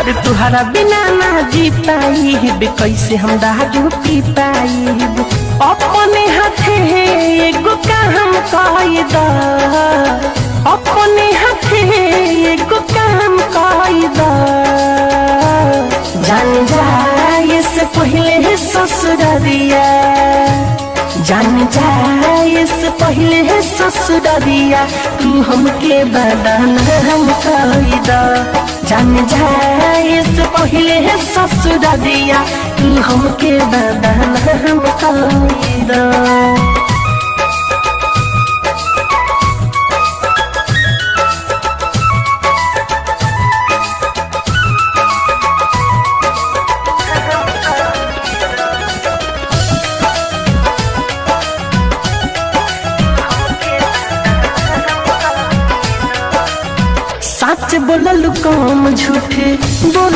अरे तुहरा बिना ना जी पाई कैसे हम दारू पी पाई अपने हाथे एगो काम कायदा अपने हाथे एगो काम कायदा जान जाए से पहले ससुरारिया जान जाए से पहले ससुरारिया तू हमके बदनाम कायदा जान जाए से पहले ससुरारिया तू हमके बदनाम कायदा। सच बोलल कम झूठे बोल